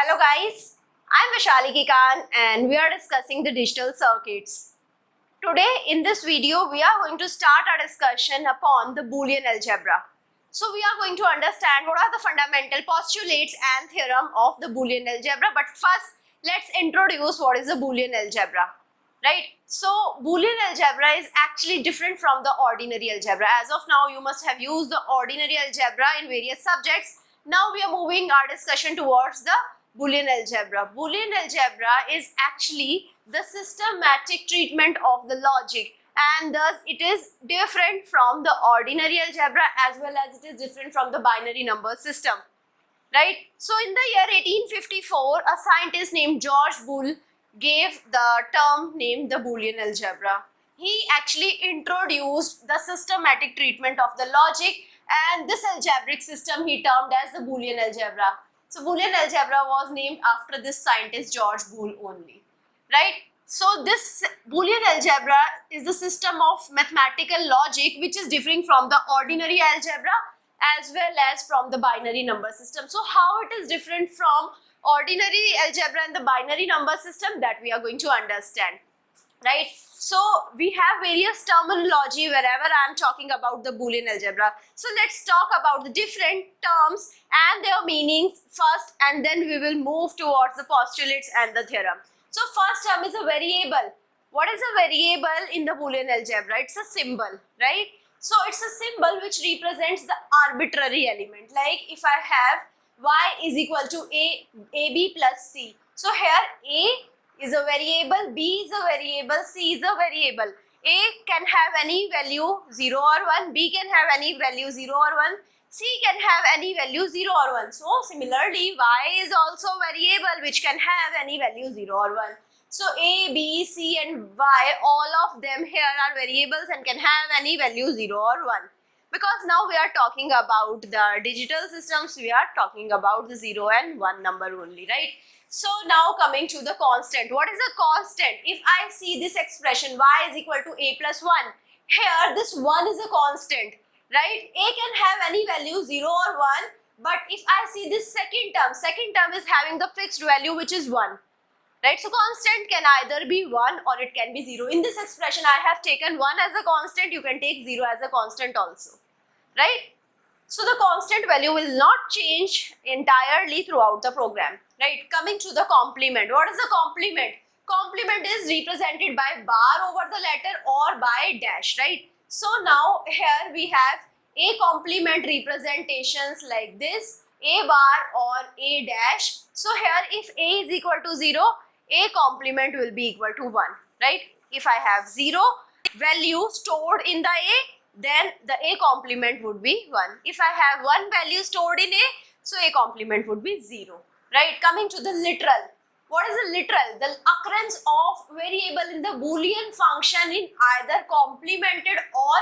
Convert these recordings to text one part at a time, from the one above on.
Hello guys, I'm Vaishali Khan and we are discussing the digital circuits. Today in this video we are going to start our discussion upon the Boolean algebra. So we are going to understand what are the fundamental postulates and theorem of the Boolean algebra, but first let's introduce what is the Boolean algebra. Right? So Boolean algebra is actually different from the ordinary algebra. As of now you must have used the ordinary algebra in various subjects. Now we are moving our discussion towards the Boolean algebra. Boolean algebra is actually the systematic treatment of the logic, and thus it is different from the ordinary algebra as well as it is different from the binary number system. Right? So in the year 1854, a scientist named George Boole gave the term named the Boolean algebra. He actually introduced the systematic treatment of the logic, and this algebraic system he termed as the Boolean algebra. So Boolean algebra was named after this scientist George Boole only, right? So this Boolean algebra is the system of mathematical logic which is differing from the ordinary algebra as well as from the binary number system. So how it is different from ordinary algebra and the binary number system, that we are going to understand, right? So we have various terminology wherever I am talking about the Boolean algebra. So let's talk about the different terms and their meanings first, and then we will move towards the postulates and the theorem. So first term is a variable. What is a variable in the Boolean algebra? It's a symbol, right? So it's a symbol which represents the arbitrary element. Like if I have y is equal to ab plus c. So here a is a variable, b is a variable, c is a variable. A can have any value 0 or 1, b can have any value 0 or 1, c can have any value 0 or 1. So similarly, y is also a variable which can have any value 0 or 1. So a, b, c and y, all of them here are variables and can have any value 0 or 1. Because now we are talking about the digital systems, we are talking about the 0 and 1 number only, right? So now coming to the constant. What is a constant? If I see this expression y is equal to a plus 1, here this 1 is a constant, right? A can have any value 0 or 1, but if I see this second term is having the fixed value which is 1. Right? So constant can either be 1 or it can be 0. In this expression I have taken 1 as a constant, you can take 0 as a constant also. Right? So the constant value will not change entirely throughout the program. Right? Coming to the complement. What is the complement? Complement is represented by bar over the letter or by dash. Right? So now here we have a complement representations like this, a bar or a dash. So here if a is equal to 0, a complement will be equal to 1, right? If I have 0 value stored in the a, then the a complement would be 1. If I have 1 value stored in a, so a complement would be 0, right? Coming to the literal. What is the literal? The occurrence of variable in the Boolean function in either complemented or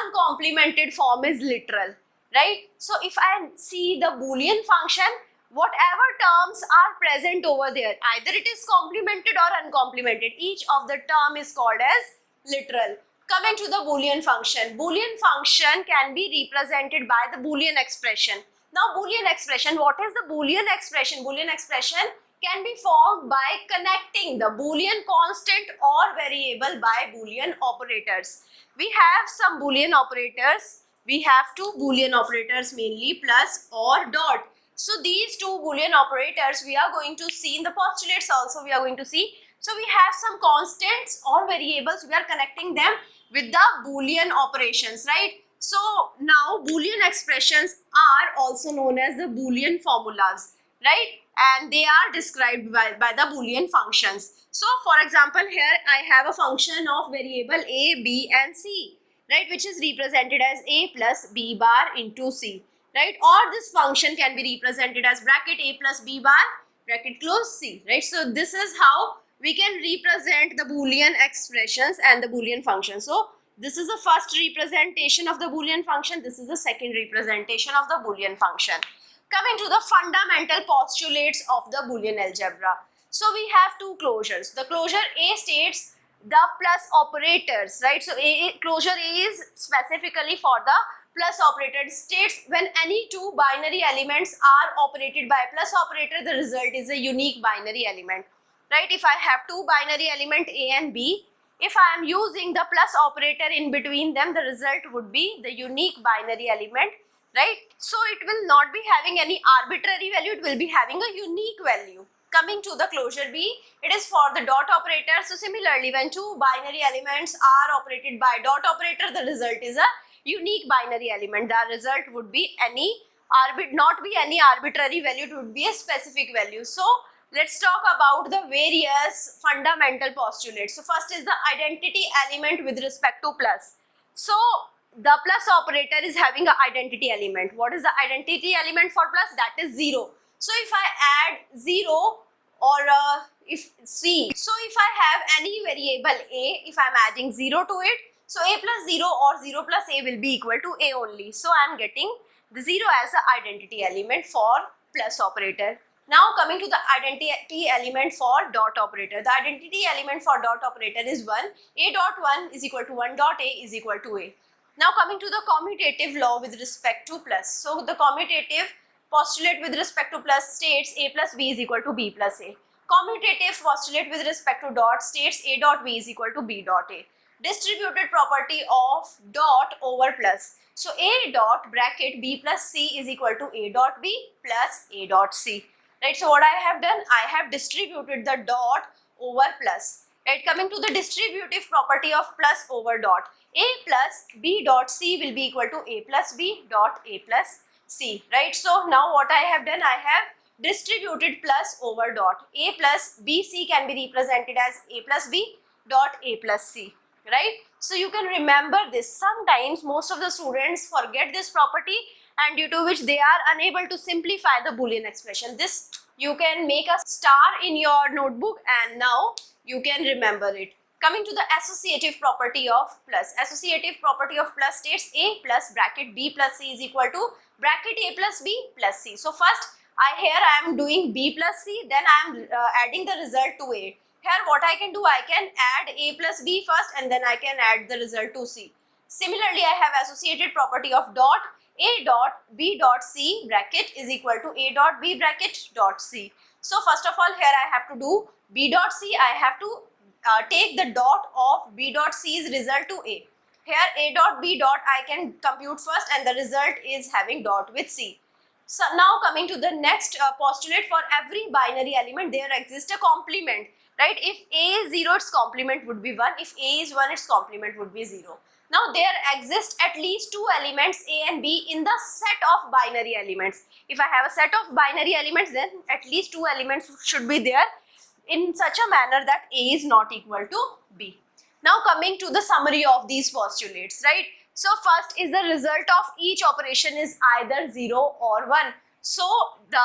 uncomplemented form is literal, right? So if I see the Boolean function, whatever terms are present over there, either it is complemented or uncomplemented, each of the term is called as literal. Coming to the Boolean function. Boolean function can be represented by the Boolean expression. Now Boolean expression, what is the Boolean expression? Boolean expression can be formed by connecting the Boolean constant or variable by Boolean operators. We have some Boolean operators. We have two Boolean operators mainly, plus or dot. So these two Boolean operators we are going to see in the postulates also we are going to see. So we have some constants or variables, we are connecting them with the Boolean operations, right? So now Boolean expressions are also known as the Boolean formulas, right? And they are described by the Boolean functions. So for example, here I have a function of variable a, b and c, right, which is represented as a plus b bar into c. Right, or this function can be represented as bracket a plus b bar bracket close c, right? So this is how we can represent the Boolean expressions and the Boolean function. So this is the first representation of the Boolean function, this is the second representation of the Boolean function. Coming to the fundamental postulates of the Boolean algebra. So we have two closures. The closure A states the plus operators, right? So closure A is specifically for the plus operator states when any two binary elements are operated by plus operator, the result is a unique binary element, right? If I have two binary element A and B, if I am using the plus operator in between them, the result would be the unique binary element, right? So it will not be having any arbitrary value, it will be having a unique value. Coming to the closure B, it is for the dot operator. So similarly, when two binary elements are operated by dot operator, the result is a unique binary element. The result would be not be any arbitrary value, it would be a specific value. So let's talk about the various fundamental postulates. So first is the identity element with respect to plus. So the plus operator is having an identity element. What is the identity element for plus? That is 0. So if I add 0 or if I have any variable A, if I am adding 0 to it, so A plus 0 or 0 plus A will be equal to A only. So I am getting the 0 as the identity element for plus operator. Now coming to the identity element for dot operator. The identity element for dot operator is 1. A dot 1 is equal to 1 dot A is equal to A. Now coming to the commutative law with respect to plus. So the commutative postulate with respect to plus states A plus B is equal to B plus A. Commutative postulate with respect to dot states A dot B is equal to B dot A. Distributed property of dot over plus. So A dot bracket B plus C is equal to A dot B plus A dot C. Right, so what I have done, I have distributed the dot over plus. Right, coming to the distributive property of plus over dot. A plus B dot C will be equal to A plus B dot A plus C. Right, so now what I have done, I have distributed plus over dot. A plus B C can be represented as A plus B dot A plus C. Right, so you can remember this. Sometimes most of the students forget this property, and due to which they are unable to simplify the Boolean expression. This you can make a star in your notebook and now you can remember it. Coming to the associative property of plus. Associative property of plus states A plus bracket B plus C is equal to bracket A plus B plus C. So first here I am doing B plus C, then I am adding the result to A. Here what I can do, I can add A plus B first and then I can add the result to C. Similarly, I have associated property of dot. A dot B dot C bracket is equal to A dot B bracket dot C. So first of all, here I have to do B dot C. I have to take the dot of B dot C's result to A. Here A dot B dot I can compute first and the result is having dot with C. So now coming to the next postulate, for every binary element there exists a complement. Right? If A is 0, its complement would be 1. If A is 1, its complement would be 0. Now there exist at least two elements A and B in the set of binary elements. If I have a set of binary elements, then at least two elements should be there in such a manner that A is not equal to B. Now coming to the summary of these postulates, right? So first is the result of each operation is either 0 or 1. So the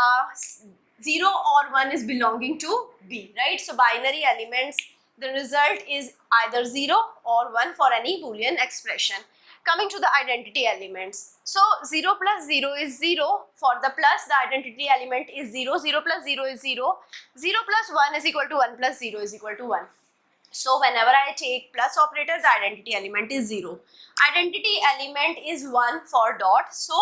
0 or 1 is belonging to B, right? So binary elements, the result is either 0 or 1 for any Boolean expression. Coming to the identity elements. So 0 plus 0 is 0. For the plus, the identity element is 0. 0 plus 0 is 0. 0 plus 1 is equal to 1 plus 0 is equal to 1. So whenever I take plus operator, the identity element is 0. Identity element is 1 for dot. So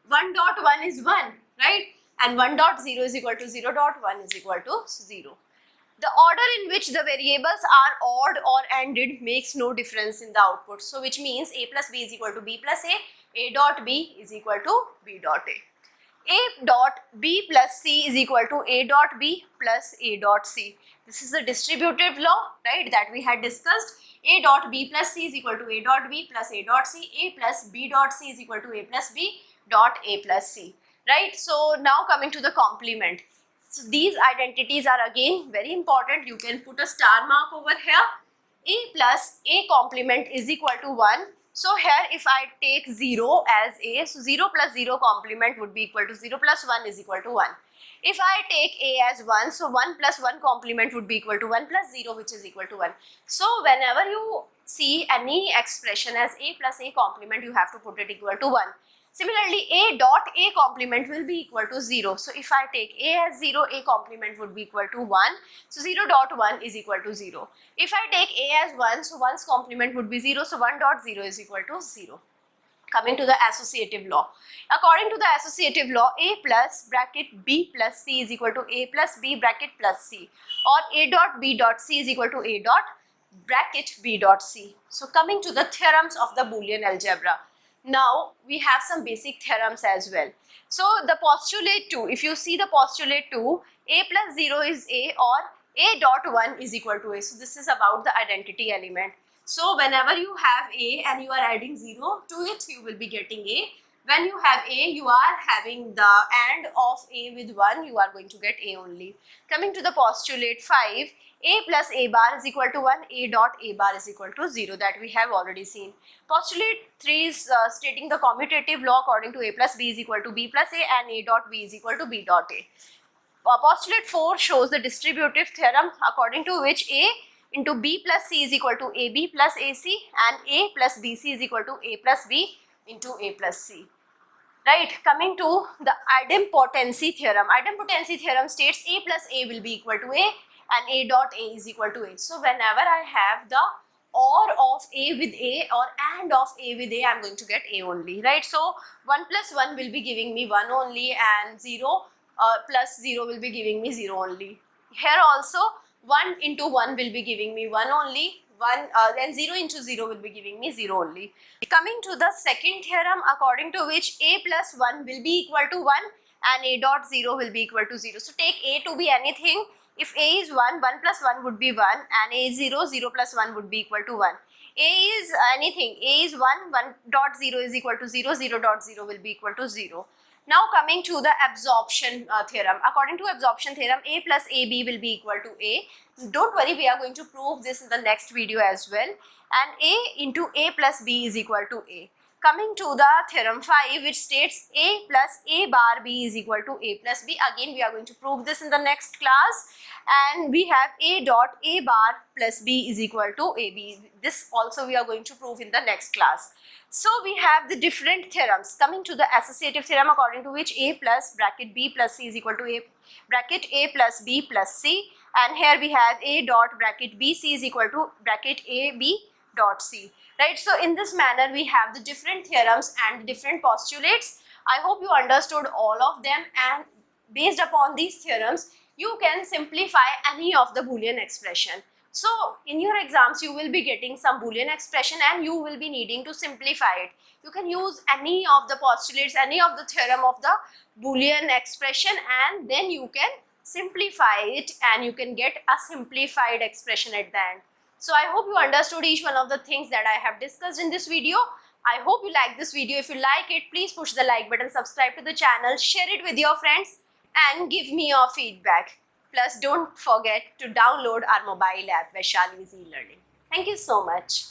1 dot 1 is 1, right? And 1 dot 0 is equal to 0 dot 1 is equal to 0. The order in which the variables are odd or ANDed makes no difference in the output. So which means A plus B is equal to B plus A dot B is equal to B dot A. A dot B plus C is equal to A dot B plus A dot C. This is the distributive law, right, that we had discussed. A dot B plus C is equal to A dot B plus A dot C. A plus B dot C is equal to A plus B dot A plus C. Right, so now coming to the complement. So these identities are again very important. You can put a star mark over here. A plus A complement is equal to 1. So here if I take 0 as A, so 0 plus 0 complement would be equal to 0 plus 1 is equal to 1. If I take A as 1, so 1 plus 1 complement would be equal to 1 plus 0, which is equal to 1. So whenever you see any expression as A plus A complement, you have to put it equal to 1. Similarly, A dot A complement will be equal to 0. So if I take A as 0, A complement would be equal to 1. So 0 dot 1 is equal to 0. If I take A as 1, so 1's complement would be 0. So 1 dot 0 is equal to 0. Coming to the associative law. According to the associative law, A plus bracket B plus C is equal to A plus B bracket plus C, or A dot B dot C is equal to A dot bracket B dot C. So coming to the theorems of the Boolean algebra. Now we have some basic theorems as well. So the postulate 2, if you see the postulate 2, A plus 0 is A, or A dot 1 is equal to A. So this is about the identity element. So whenever you have A and you are adding 0 to it, you will be getting A. When you have A, you are having the AND of A with 1, you are going to get A only. Coming to the postulate 5, A plus A bar is equal to 1, A dot A bar is equal to 0, that we have already seen. Postulate 3 is stating the commutative law according to A plus B is equal to B plus A, and A dot B is equal to B dot A. Postulate 4 shows the distributive theorem according to which A into B plus C is equal to AB plus AC, and A plus BC is equal to A plus B into A plus C. Right, coming to the idempotency theorem. Idempotency theorem states A plus A will be equal to A and A dot A is equal to A. So whenever I have the OR of A with A or AND of A with A, I am going to get A only, right? So 1 plus 1 will be giving me 1 only, and 0 plus 0 will be giving me 0 only. Here also 1 into 1 will be giving me 1 only, then 0 into 0 will be giving me 0 only. Coming to the second theorem according to which A plus 1 will be equal to 1 and A dot 0 will be equal to 0. So take A to be anything. If A is 1, 1 plus 1 would be 1, and A is 0, 0 plus 1 would be equal to 1. A is anything. A is 1, 1 dot 0 is equal to 0, 0 dot 0 will be equal to 0. Now coming to the absorption theorem. According to absorption theorem, A plus AB will be equal to A. Don't worry, we are going to prove this in the next video as well. And A into A plus B is equal to A. Coming to the theorem 5, which states A plus A bar B is equal to A plus B. Again, we are going to prove this in the next class. And we have A dot A bar plus B is equal to AB. This also we are going to prove in the next class. So we have the different theorems. Coming to the associative theorem according to which A plus bracket B plus C is equal to A bracket A plus B plus C, and here we have A dot bracket BC is equal to bracket AB dot C, right? So in this manner we have the different theorems and the different postulates. I hope you understood all of them, and based upon these theorems you can simplify any of the Boolean expression. So in your exams you will be getting some Boolean expression and you will be needing to simplify it. You can use any of the postulates, any of the theorem of the Boolean expression, and then you can simplify it and you can get a simplified expression at the end. So I hope you understood each one of the things that I have discussed in this video. I hope you like this video. If you like it, please push the like button, subscribe to the channel, share it with your friends, and give me your feedback. Plus, don't forget to download our mobile app, Vaishali Easy Learning. Thank you so much.